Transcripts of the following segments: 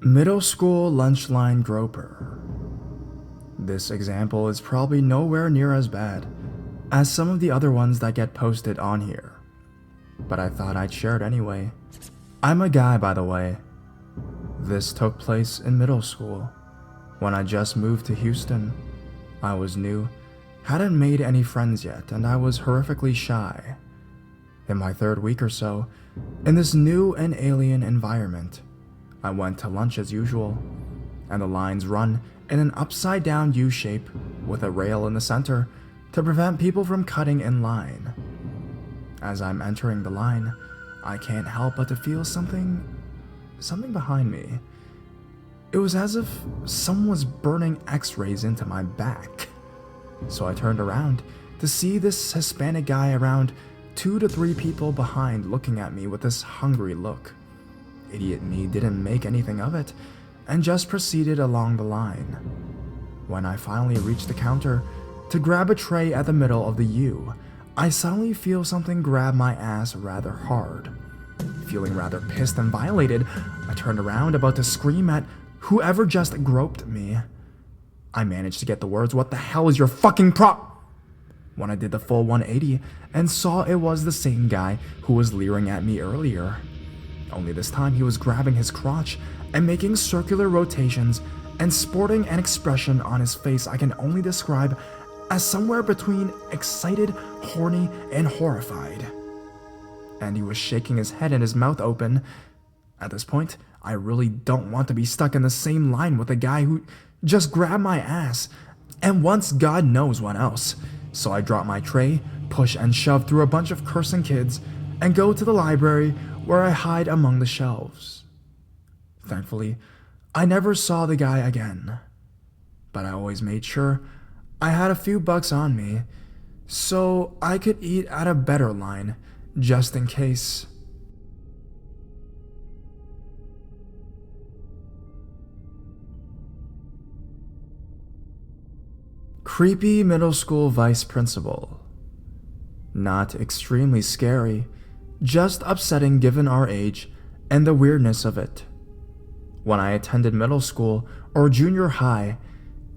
Middle school lunch line groper. This example is probably nowhere near as bad as some of the other ones that get posted on here, but I thought I'd share it anyway. I'm a guy, by the way. This took place in middle school, when I just moved to Houston. I was new, hadn't made any friends yet, and I was horrifically shy. In my third week or so, in this new and alien environment, I went to lunch as usual, and the lines run in an upside-down U shape with a rail in the center to prevent people from cutting in line. As I'm entering the line, I can't help but to feel something behind me. It was as if someone was burning x-rays into my back. So I turned around to see this Hispanic guy around 2 to 3 people behind looking at me with this hungry look. Idiot me didn't make anything of it and just proceeded along the line. When I finally reached the counter to grab a tray at the middle of the U, I suddenly feel something grab my ass rather hard. Feeling rather pissed and violated, I turned around about to scream at whoever just groped me. I managed to get the words, "What the hell is your fucking when I did the full 180 and saw it was the same guy who was leering at me earlier. Only this time he was grabbing his crotch and making circular rotations and sporting an expression on his face I can only describe as somewhere between excited, horny, and horrified. And he was shaking his head and his mouth open. At this point, I really don't want to be stuck in the same line with a guy who just grabbed my ass and wants God knows what else. So I drop my tray, push and shove through a bunch of cursing kids, and go to the library where I hide among the shelves. Thankfully, I never saw the guy again, but I always made sure I had a few bucks on me so I could eat at a better line just in case. Creepy middle school vice principal. Not extremely scary, just upsetting given our age and the weirdness of it. When I attended middle school or junior high,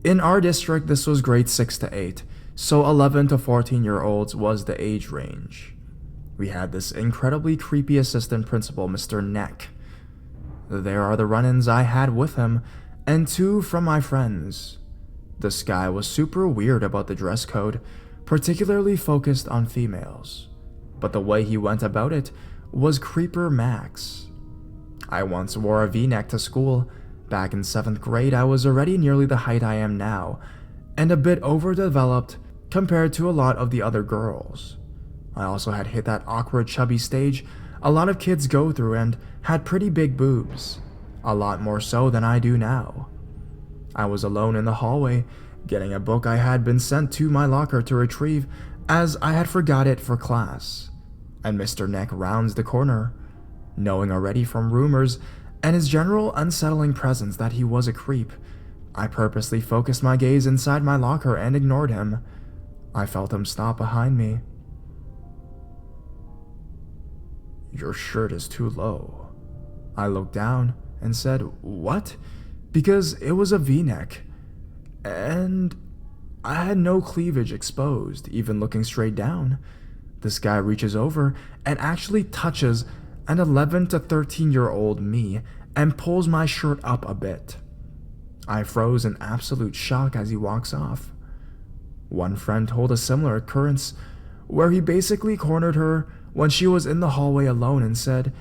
in our district this was grade 6 to 8, so 11 to 14-year-olds was the age range. We had this incredibly creepy assistant principal, Mr. Neck. There are the run-ins I had with him, and 2 from my friends. This guy was super weird about the dress code, particularly focused on females, but the way he went about it was creeper max. I once wore a V-neck to school. Back in 7th grade, I was already nearly the height I am now, and a bit overdeveloped compared to a lot of the other girls. I also had hit that awkward chubby stage a lot of kids go through and had pretty big boobs, a lot more so than I do now. I was alone in the hallway, getting a book I had been sent to my locker to retrieve as I had forgot it for class, and Mr. Neck rounds the corner. Knowing already from rumors and his general unsettling presence that he was a creep, I purposely focused my gaze inside my locker and ignored him. I felt him stop behind me. "Your shirt is too low." I looked down and said, "What?" Because it was a V-neck, and I had no cleavage exposed, even looking straight down. This guy reaches over and actually touches an 11 to 13-year-old me and pulls my shirt up a bit. I froze in absolute shock as he walks off. One friend told a similar occurrence where he basically cornered her when she was in the hallway alone and said,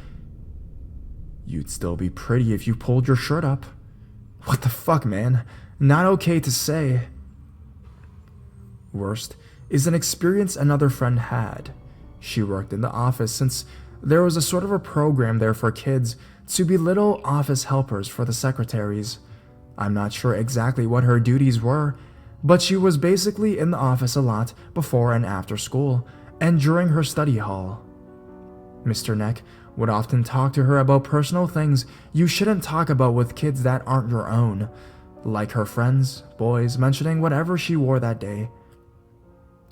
"You'd still be pretty if you pulled your shirt up." What the fuck, man? Not okay to say. Worst is an experience another friend had. She worked in the office since there was a sort of a program there for kids to be little office helpers for the secretaries. I'm not sure exactly what her duties were, but she was basically in the office a lot before and after school and during her study hall. Mr. Neck would often talk to her about personal things you shouldn't talk about with kids that aren't your own, like her friends, boys, mentioning whatever she wore that day.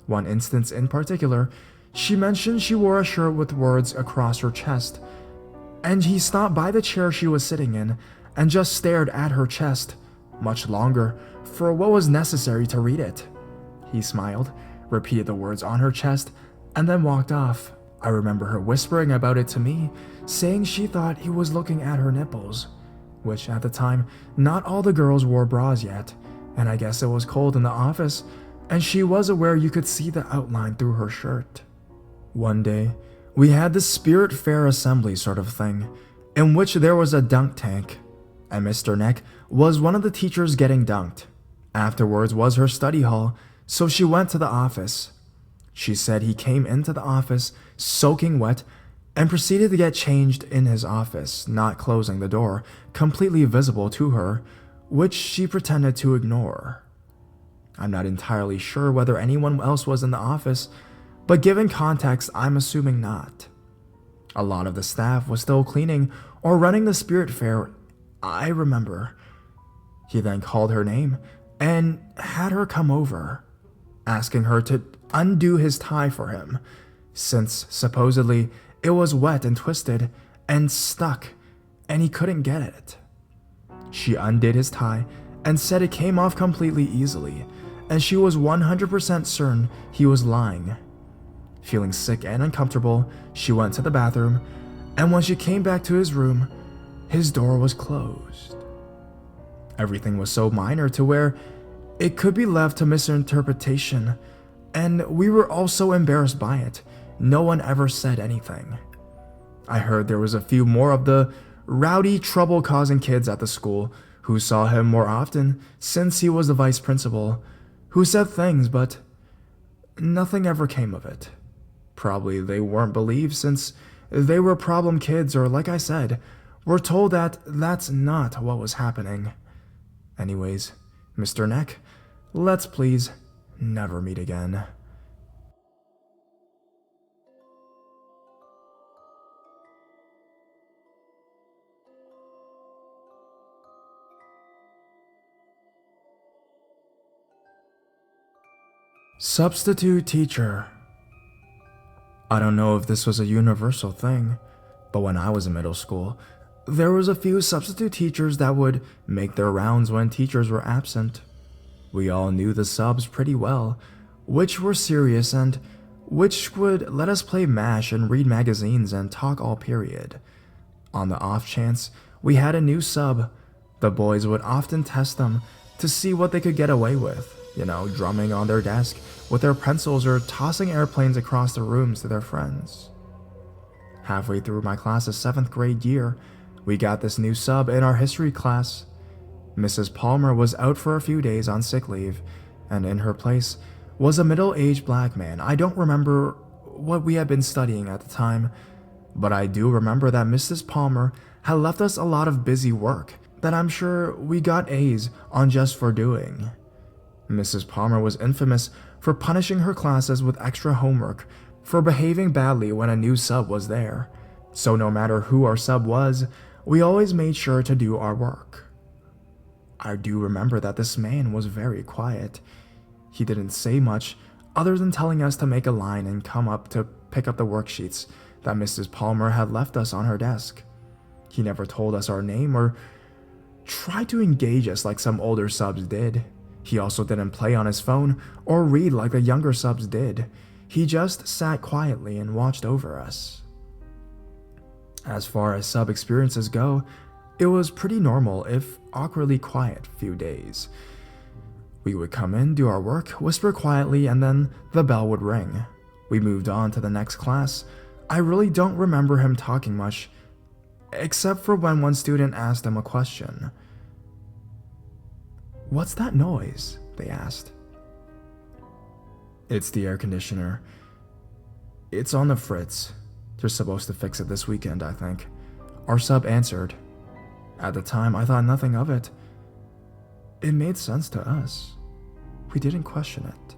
One instance in particular, she mentioned she wore a shirt with words across her chest, and he stopped by the chair she was sitting in, and just stared at her chest, much longer, for what was necessary to read it. He smiled, repeated the words on her chest, and then walked off. I remember her whispering about it to me, saying she thought he was looking at her nipples, which at the time, not all the girls wore bras yet, and I guess it was cold in the office, and she was aware you could see the outline through her shirt. One day, we had this spirit fair assembly sort of thing, in which there was a dunk tank, and Mr. Neck was one of the teachers getting dunked. Afterwards was her study hall, so she went to the office. She said he came into the office soaking wet and proceeded to get changed in his office, not closing the door, completely visible to her, which she pretended to ignore. I'm not entirely sure whether anyone else was in the office, but given context, I'm assuming not. A lot of the staff was still cleaning or running the spirit fair, I remember. He then called her name and had her come over, asking her to undo his tie for him, since supposedly it was wet and twisted and stuck and he couldn't get it. She undid his tie and said it came off completely easily, and she was 100% certain he was lying. Feeling sick and uncomfortable, she went to the bathroom, and when she came back to his room, his door was closed. Everything was so minor to where it could be left to misinterpretation, and we were all so embarrassed by it, no one ever said anything. I heard there was a few more of the rowdy, trouble-causing kids at the school who saw him more often since he was the vice principal, who said things, but nothing ever came of it. Probably they weren't believed since they were problem kids, or like I said, were told that that's not what was happening. Anyways, Mr. Neck, let's please never meet again. Substitute teacher. I don't know if this was a universal thing, but when I was in middle school, there was a few substitute teachers that would make their rounds when teachers were absent. We all knew the subs pretty well, which were serious and which would let us play MASH and read magazines and talk all period. On the off chance we had a new sub, the boys would often test them to see what they could get away with, drumming on their desk with their pencils or tossing airplanes across the rooms to their friends. Halfway through my class's 7th grade year, we got this new sub in our history class. Mrs. Palmer was out for a few days on sick leave, and in her place was a middle-aged black man. I don't remember what we had been studying at the time, but I do remember that Mrs. Palmer had left us a lot of busy work that I'm sure we got A's on just for doing. Mrs. Palmer was infamous for punishing her classes with extra homework for behaving badly when a new sub was there, so no matter who our sub was, we always made sure to do our work. I do remember that this man was very quiet. He didn't say much other than telling us to make a line and come up to pick up the worksheets that Mrs. Palmer had left us on her desk. He never told us our name or tried to engage us like some older subs did. He also didn't play on his phone or read like the younger subs did. He just sat quietly and watched over us. As far as sub experiences go, it was pretty normal if awkwardly quiet few days. We would come in, do our work, whisper quietly, and then the bell would ring. We moved on to the next class. I really don't remember him talking much, except for when one student asked him a question. "What's that noise?" they asked. "It's the air conditioner. It's on the fritz. They're supposed to fix it this weekend, I think," our sub answered. At the time, I thought nothing of it. It made sense to us. We didn't question it.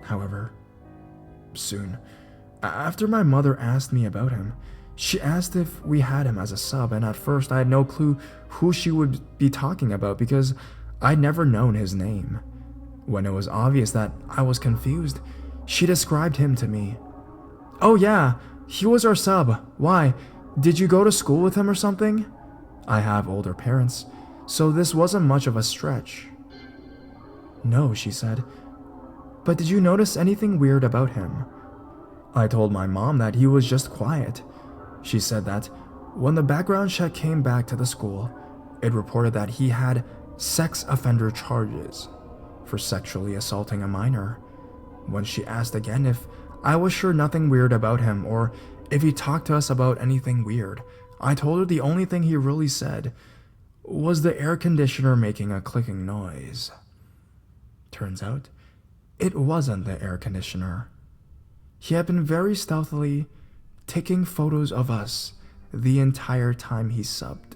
However, soon, after my mother asked me about him, she asked if we had him as a sub, and at first I had no clue who she would be talking about because I'd never known his name. When it was obvious that I was confused, she described him to me. "Oh yeah, he was our sub. Why? Did you go to school with him or something?" I have older parents, so this wasn't much of a stretch. No, she said. But did you notice anything weird about him? I told my mom that he was just quiet. She said that when the background check came back to the school, it reported that he had sex offender charges for sexually assaulting a minor. When she asked again if I was sure nothing weird about him or if he talked to us about anything weird, I told her the only thing he really said was the air conditioner making a clicking noise. Turns out, it wasn't the air conditioner. He had been very stealthily taking photos of us the entire time he subbed.